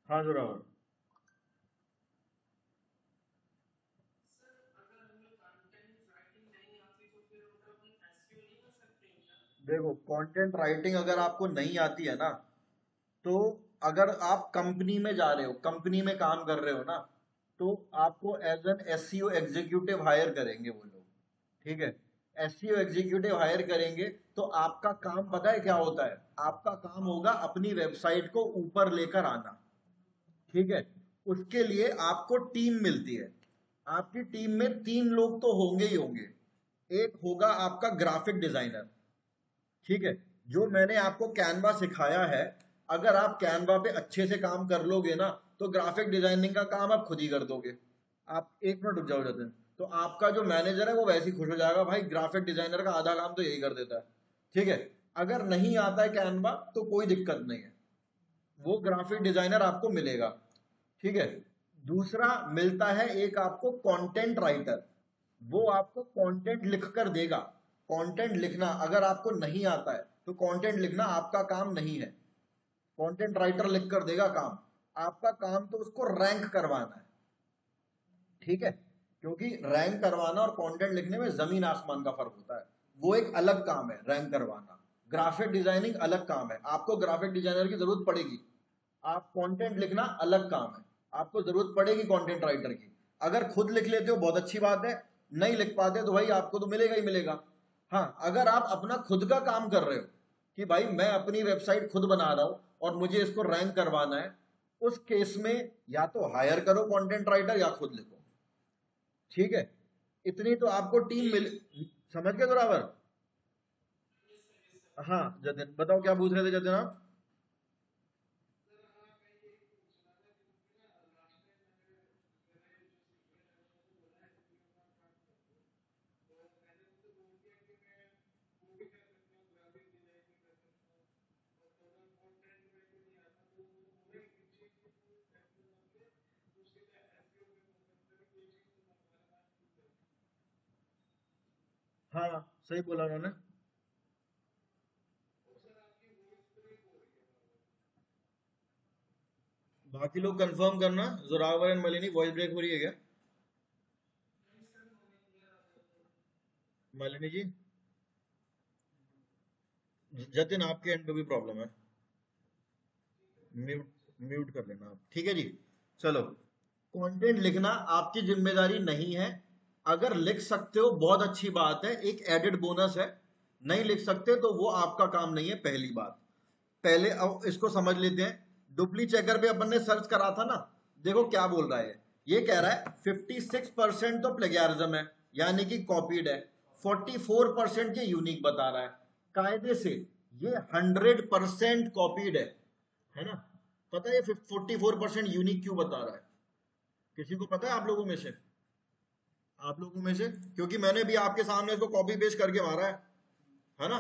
हाँ जोरावर, देखो कंटेंट राइटिंग अगर आपको नहीं आती है ना, तो अगर आप कंपनी में जा रहे हो, कंपनी में काम कर रहे हो ना, तो आपको as an SEO executive hire करेंगे वो लोग, ठीक है। एसईओ एग्जीक्यूटिव हायर करेंगे, तो आपका काम पता है क्या होता है? आपका काम होगा अपनी वेबसाइट को ऊपर लेकर आना, ठीक है। उसके लिए आपको टीम मिलती है, आपकी टीम में 3 लोग तो होंगे ही होंगे। एक होगा आपका ग्राफिक डिजाइनर, ठीक है, जो मैंने आपको कैनवा सिखाया है, अगर आप कैनवा पे अच्छे से काम कर लोगे ना, तो ग्राफिक डिजाइनिंग का काम आप खुद ही कर दोगे। आप एक मिनट रुक जाओ जतिन, तो आपका जो मैनेजर है वो वैसे ही खुश हो जाएगा, भाई ग्राफिक डिजाइनर का आधा काम तो यही कर देता है। ठीक है, अगर नहीं आता है कैनवा तो कोई दिक्कत नहीं है, वो ग्राफिक डिजाइनर आपको मिलेगा। ठीक है, दूसरा मिलता है एक आपको कंटेंट राइटर, वो आपको कंटेंट लिख कर देगा। कंटेंट लिखना अगर आपको नहीं आता है तो कंटेंट लिखना आपका काम नहीं है, कंटेंट राइटर लिख कर देगा काम। आपका काम तो उसको रैंक करवाना है। ठीक है, क्योंकि रैंक करवाना और कंटेंट लिखने में जमीन आसमान का फर्क होता है। वो एक अलग काम है रैंक करवाना, ग्राफिक डिजाइनिंग अलग काम है, आपको ग्राफिक डिजाइनर की जरूरत पड़ेगी। आप कंटेंट लिखना अलग काम है, आपको जरूरत पड़ेगी कंटेंट राइटर की। अगर खुद लिख लेते हो बहुत अच्छी बात है, नहीं लिख पाते तो भाई आपको तो मिलेगा ही मिलेगा। हाँ, अगर आप अपना खुद का काम कर रहे हो कि भाई मैं अपनी वेबसाइट खुद बना रहा हूं और मुझे इसको रैंक करवाना है, उस केस में या तो हायर करो कंटेंट राइटर या खुद लिखो। ठीक है, इतनी तो आपको टीम मिल, समझ गए बराबर। हाँ जतिन बताओ क्या पूछ रहे थे जतिन आप। हाँ सही बोला उन्होंने। बाकी लोग कंफर्म करना, Zorawar and Malini voice break हो रही है क्या? मालिनी जी, जतिन आपके एंड पे भी प्रॉब्लम है, म्यूट म्यूट कर लेना आप। ठीक है जी, चलो। कंटेंट लिखना आपकी जिम्मेदारी नहीं है, अगर लिख सकते हो बहुत अच्छी बात है, एक एडेड बोनस है। नहीं लिख सकते तो वो आपका काम नहीं है, पहली बात। पहले अब इसको समझ लेते हैं। डुप्ली चेकर पे अपन ने सर्च करा था ना, देखो क्या बोल रहा है। ये कह रहा है 56% तो प्लेगैरिज्म है, यानी कि कॉपीड है। 44% ये यूनिक बता रहा है। कायदे से ये 100% कॉपीड है ना? पता है ये 44% यूनिक क्यों बता रहा है? किसी को पता है आप लोगों में से? आप लोगों में से, क्योंकि मैंने भी आपके सामने इसको कॉपी पेस्ट करके मारा है ना?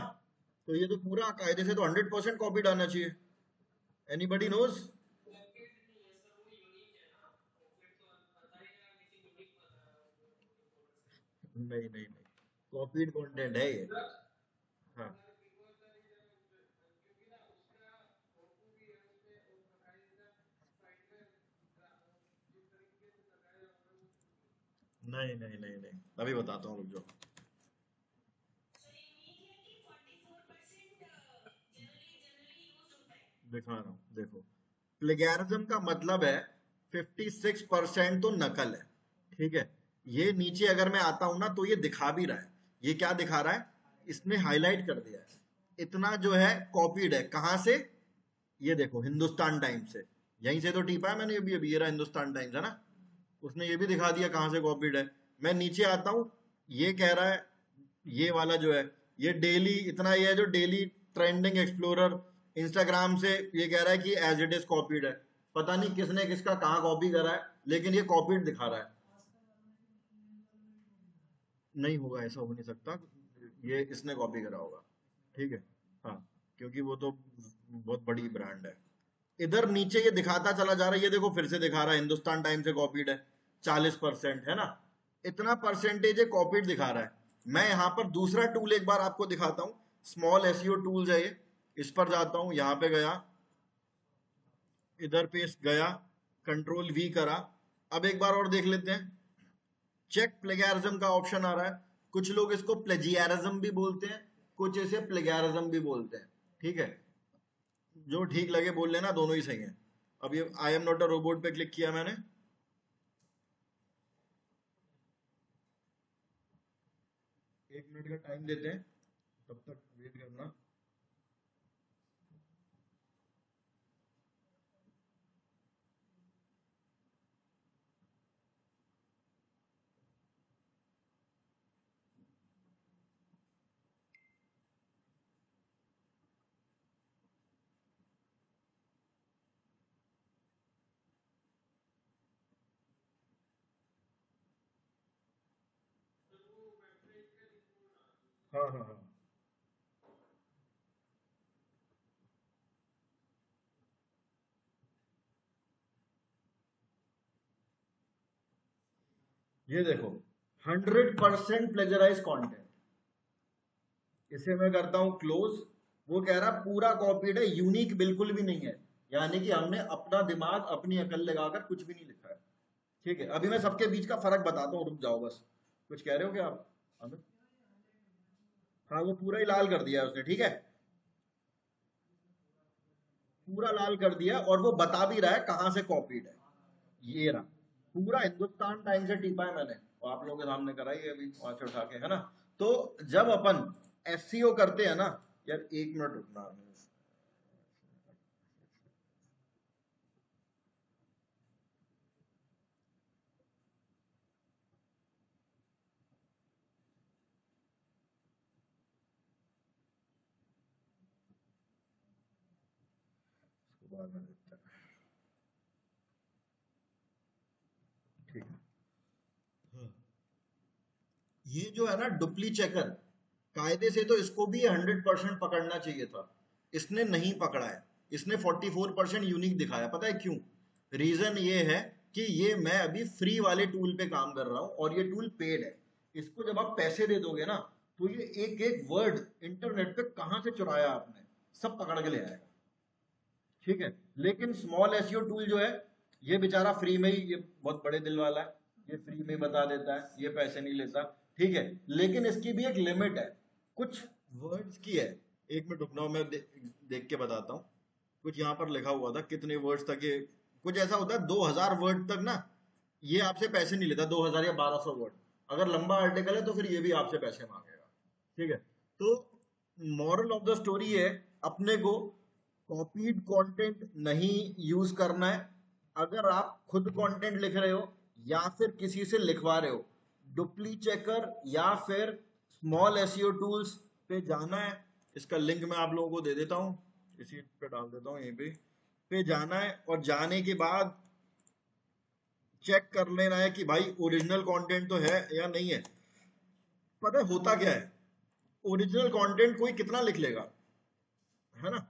तो ये तो पूरा कायदे से तो 100% कॉपीड आना चाहिए। Anybody knows? नहीं नहीं नहीं, कॉपीड कंटेंट है ये। हाँ नहीं नहीं नहीं नहीं, अभी बताता हूँ, रुक जाओ। दिखा रहा हूँ देखो, प्लेगैरिज्म का मतलब है 56% तो नकल है। ठीक है, ये नीचे अगर मैं आता हूं ना तो ये दिखा भी रहा है। ये क्या दिखा रहा है, इसने हाईलाइट कर दिया है। इतना जो है कॉपीड है, कहां से? ये देखो हिंदुस्तान टाइम्स से, यहीं से तो टीपा है मैंने, अभी अभी ये रहा हिंदुस्तान टाइम्स है ना, उसने ये भी दिखा दिया कहां से कॉपीड है। मैं नीचे आता हूं, ये कह रहा है, ये वाला जो है, ये डेली इतना, ये है जो डेली ट्रेंडिंग एक्सप्लोरर इंस्टाग्राम से, ये कह रहा है कि एज इट इज कॉपीड है। पता नहीं किसने किसका कहाँ कॉपी करा है, लेकिन ये कॉपीड दिखा रहा है। नहीं होगा, ऐसा हो नहीं सकता, ये इसने कॉपी करा होगा। ठीक है, हाँ, क्योंकि वो तो बहुत बड़ी ब्रांड है। इधर नीचे ये दिखाता चला जा रहा है, ये देखो फिर से दिखा रहा है हिंदुस्तान टाइम से कॉपीड है, 40% है ना? इतना परसेंटेज ये कॉपीड दिखा रहा है। मैं यहाँ पर दूसरा टूल एक बार आपको दिखाता हूँ, स्मॉल एसईओ टूल्स है ये, इस पर जाता हूँ, यहाँ पे गया, इधर पे गया, कंट्रोल वी करा। अब एक बार और देख लेते हैं, चेक प्लेगैरिज्म का ऑप्शन आ रहा है। कुछ लोग इसको प्लेजियरिज्म भी बोलते हैं, कुछ इसे प्लेगैरिज्म भी बोलते हैं। ठीक है, जो ठीक लगे बोल लेना, दोनों ही सही है। अब ये I am not a robot पे क्लिक किया मैंने, 1 मिनट का टाइम देते हैं, तब तक वेट करना। हाँ हाँ हाँ, ये देखो 100% प्लेजराइज कंटेंट, इसे मैं करता हूं क्लोज। वो कह रहा पूरा कॉपीड है, यूनिक बिल्कुल भी नहीं है, यानी कि हमने अपना दिमाग अपनी अकल लगाकर कुछ भी नहीं लिखा है। ठीक है, अभी मैं सबके बीच का फर्क बताता हूँ, रुक जाओ बस। कुछ कह रहे हो क्या आप अमित? हाँ, वो पूरा ही लाल कर दिया है उसने, ठीक है, पूरा लाल कर दिया, और वो बता भी रहा है कहाँ से कॉपीड है। ये रहा, पूरा हिंदुस्तान टाइम से टीपा है मैंने, और आप लोगों के सामने करा ही है अभी वहां से उठा के, है ना। तो जब अपन एससीओ करते हैं ना, यार एक मिनट रुकना, उसके बाद में देखते हैं। ठीक है, हाँ। ये जो है ना डुप्ली चेकर, कायदे से तो इसको भी 100% पकड़ना चाहिए था, इसने नहीं पकड़ा है। इसने 44% यूनिक दिखाया, पता है क्यों? रीजन ये है कि ये मैं अभी फ्री वाले टूल पे काम कर रहा हूं, और ये टूल पेड है। इसको जब आप पैसे दे दोगे ना, तो ये एक एक वर्ड इंटरनेट पे कहां से चुराया आपने, सब पकड़ के ले आएगा। ठीक है, लेकिन स्मॉल एसईओ टूल जो है, ये बेचारा फ्री में ही, ये बहुत बड़े दिल वाला है, ये फ्री में बता देता है, ये पैसे नहीं लेता। ठीक है, लेकिन इसकी भी एक लिमिट है, कुछ वर्ड्स की है। एक मिनट रुकना, मैं देख के बताता हूँ। कुछ यहाँ पर लिखा हुआ था कितने वर्ड्स तक ये, कुछ ऐसा होता है 2000 वर्ड तक ना, ये आपसे पैसे नहीं लेता, 2000 या 1200 वर्ड। अगर लंबा आर्टिकल है तो फिर ये भी आपसे पैसे मांगेगा। ठीक है, तो मॉरल ऑफ द स्टोरी है, अपने को कॉपीड कंटेंट नहीं यूज करना है। अगर आप खुद कंटेंट लिख रहे हो या फिर किसी से लिखवा रहे हो, डुप्ली चेकर या फिर स्मॉल एसईओ टूल्स पे जाना है। इसका लिंक मैं आप लोगों को दे देता हूँ, इसी पे डाल देता हूँ, यहीं पे जाना है, और जाने के बाद चेक कर लेना है कि भाई ओरिजिनल कंटेंट तो है या नहीं है। पता है होता क्या है, ओरिजिनल कंटेंट कोई कितना लिख लेगा, है ना।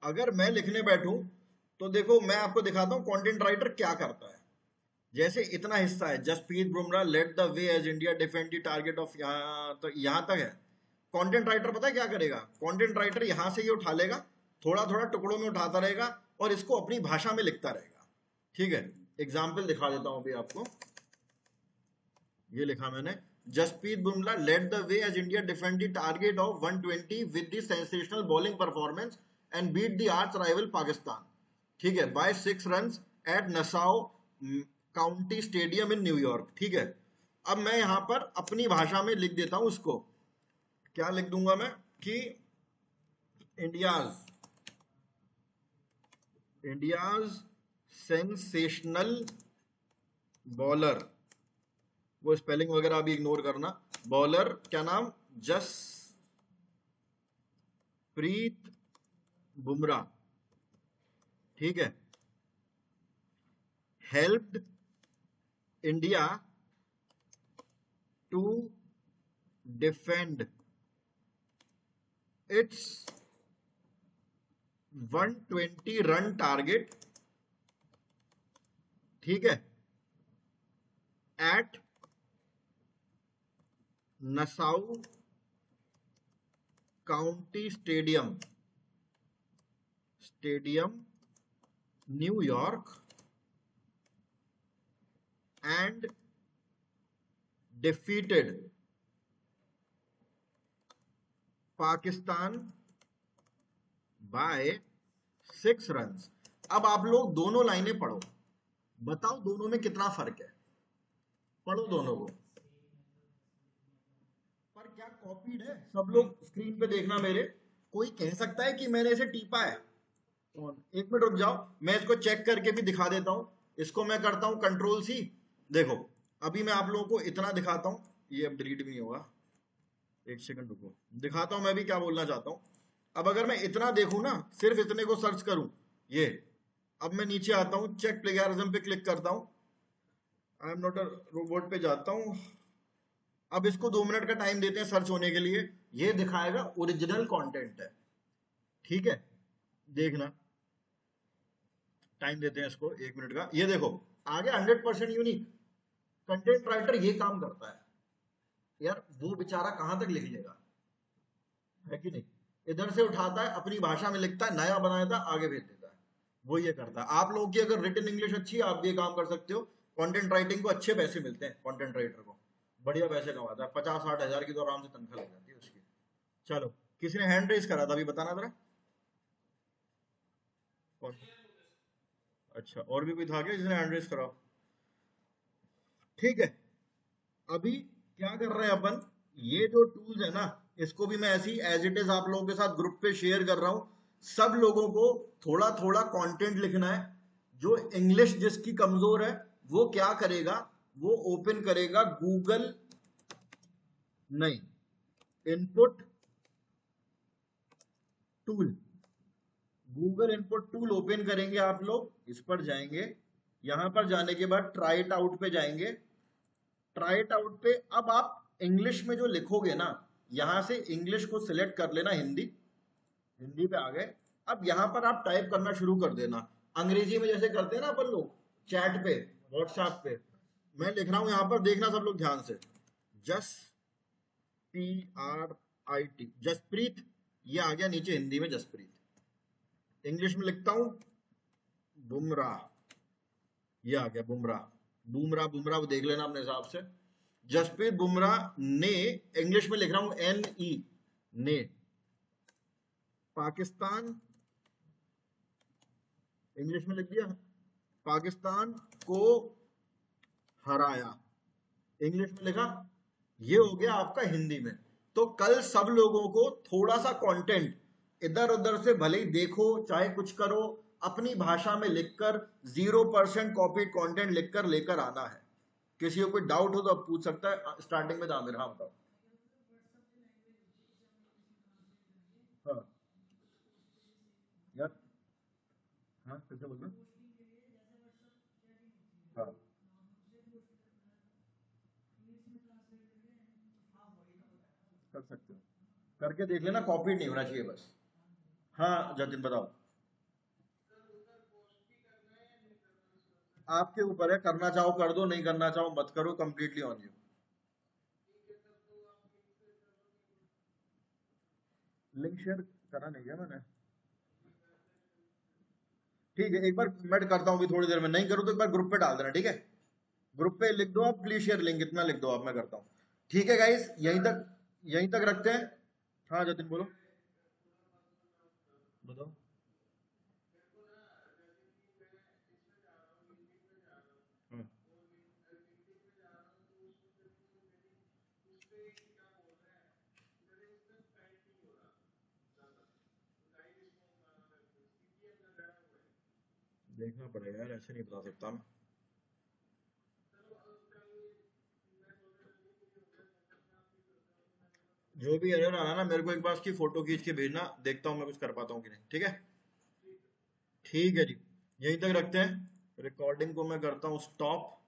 अगर मैं लिखने बैठूं, तो देखो मैं आपको दिखाता हूं कंटेंट राइटर क्या करता है। जैसे इतना हिस्सा है, Jasprit Bumrah led the way as India defend the target of, यहाँ तो यहाँ तक है। कंटेंट राइटर पता है क्या करेगा? कंटेंट राइटर यहां से ये उठा लेगा, थोड़ा थोड़ा टुकड़ों में उठाता रहेगा, और इसको अपनी भाषा में लिखता रहेगा। ठीक है, एग्जाम्पल दिखा देता हूं अभी आपको। ये लिखा मैंने, Jasprit Bumrah led the way as India defend the target of 120 with the sensational bowling performance and beat the arch rival Pakistan. ठीक है, by 6 runs at Nassau County stadium in New York. ठीक है, अब मैं यहां पर अपनी भाषा में लिख देता हूं उसको। क्या लिख दूंगा मैं कि इंडियाज इंडियाज सेंसेशनल बॉलर, वो स्पेलिंग वगैरह अभी इग्नोर करना, बॉलर क्या नाम, जसप्रीत बुमराह। ठीक है, helped India to defend its 120 run target. ठीक है, at Nassau County stadium New York, and defeated Pakistan by 6 runs. अब आप लोग दोनों लाइनें पढ़ो, बताओ दोनों में कितना फर्क है, पढ़ो दोनों को। पर क्या कॉपीड है? सब लोग स्क्रीन पे देखना मेरे, कोई कह सकता है कि मैंने इसे टीपा है? एक मिनट रुक जाओ, मैं इसको चेक करके भी दिखा देता हूं। इसको मैं करता हूं कंट्रोल सी, देखो अभी मैं आप लोगों को इतना दिखाता हूं, ये अब डिलीट भी नहीं होगा, एक सेकंड रुको, दिखाता हूं मैं भी क्या बोलना चाहता हूं। अब अगर मैं इतना देखूं ना, सिर्फ इतने को सर्च करूं, ये, अब मैं नीचे आता हूं, चेक प्लेगैरिज्म पे क्लिक करता हूं, I am not a robot पे जाता हूं, अब इसको 2 मिनट का टाइम देते हैं सर्च होने के लिए, ये दिखाएगा ओरिजिनल कंटेंट है, ठीक है। देखना, टाइम देते हैं इसको 1 मिनट का, ये देखो आगे 100% यूनिक। कंटेंट राइटर ये काम करता है यार, वो बेचारा कहां तक लिख लेगा, है कि नहीं। इधर से उठाता है, अपनी भाषा में लिखता है, नया बनाता है, आगे भेज देता है, वो ये करता है। आप लोगों की अगर रिटन इंग्लिश अच्छी है, आप ये काम कर सकते हो। कंटेंट राइटिंग को अच्छे पैसे मिलते हैं, कंटेंट राइटर को बढ़िया पैसे कमाता है, 50-60 हजार की तो आराम से तनख्वाह लग जाती है उसकी। चलो, किसी ने हैंड रेस करा था अभी, बताना जरा कौन। अच्छा, और भी कोई था क्या जिसने हैंड रेस करा? ठीक है, अभी क्या कर रहे हैं अपन, ये जो टूल्स है ना, इसको भी मैं ऐसी एज इट इज आप लोगों के साथ ग्रुप पे शेयर कर रहा हूं। सब लोगों को थोड़ा थोड़ा कंटेंट लिखना है। जो इंग्लिश जिसकी कमजोर है, वो क्या करेगा, वो ओपन करेगा गूगल, नहीं, input tool. Google input tool open करेंगे आप लोग, इस पर जाएंगे, यहां पर जाने के बाद ट्राई इट आउट पे जाएंगे। ट्राई इट आउट पे अब आप इंग्लिश में जो लिखोगे ना, यहां से इंग्लिश को सिलेक्ट कर लेना, हिंदी, हिंदी पे आ गए। अब यहां पर आप टाइप करना शुरू कर देना, अंग्रेजी में जैसे करते हैं ना अपन लोग चैट पे, व्हाट्सएप पे। मैं लिख रहा हूं यहां पर, देखना सब लोग ध्यान से, जस PRIT, जसप्रीत, ये आ गया नीचे हिंदी में जसप्रीत। इंग्लिश में लिखता हूं बुमराह, ये आ गया बुमराह, बुमराह बुमराह, वो देख लेना अपने हिसाब से। जसप्रीत बुमराह ने, इंग्लिश में लिख रहा हूं NE, ने पाकिस्तान, इंग्लिश में लिख दिया, पाकिस्तान को हराया, इंग्लिश में लिखा। ये हो गया आपका हिंदी में। तो कल सब लोगों को थोड़ा सा कंटेंट इधर उधर से भले ही देखो, चाहे कुछ करो, अपनी भाषा में लिखकर 0% कॉपी कंटेंट लिखकर लेकर आना है। किसी को कोई डाउट हो तो अब पूछ सकता है, स्टार्टिंग में दामिर, हाँ बताओ। हाँ यार, हाँ कैसे बोलना, हाँ कर सकते हो, करके देख लेना, कॉपी नहीं होना चाहिए बस। हाँ जतिन बताओ। आपके ऊपर है, करना चाहो कर दो, नहीं करना चाहो मत करो, completely on you. Link share करा नहीं क्या मैंने? ठीक है, एक बार मैं करता हूँ अभी थोड़ी देर में, नहीं करूँ तो एक बार ग्रुप पे डाल देना, ठीक है। ग्रुप पे लिख दो आप, प्लीज शेयर लिंक, इतना लिख दो आप, मैं करता हूँ। ठीक है गाइस, यहीं तक रखते हैं। हाँ जतिन बोलो, बताओ। हाँ, देखना पड़ेगा यार, ऐसे नहीं बता सकता मैं। जो भी एरर आ रहा है ना, मेरे को एक बार उसकी फोटो खींच के भेजना, देखता हूँ मैं कुछ कर पाता हूँ कि नहीं, ठीक है। ठीक है जी, यहीं तक रखते हैं, रिकॉर्डिंग को मैं करता हूँ स्टॉप।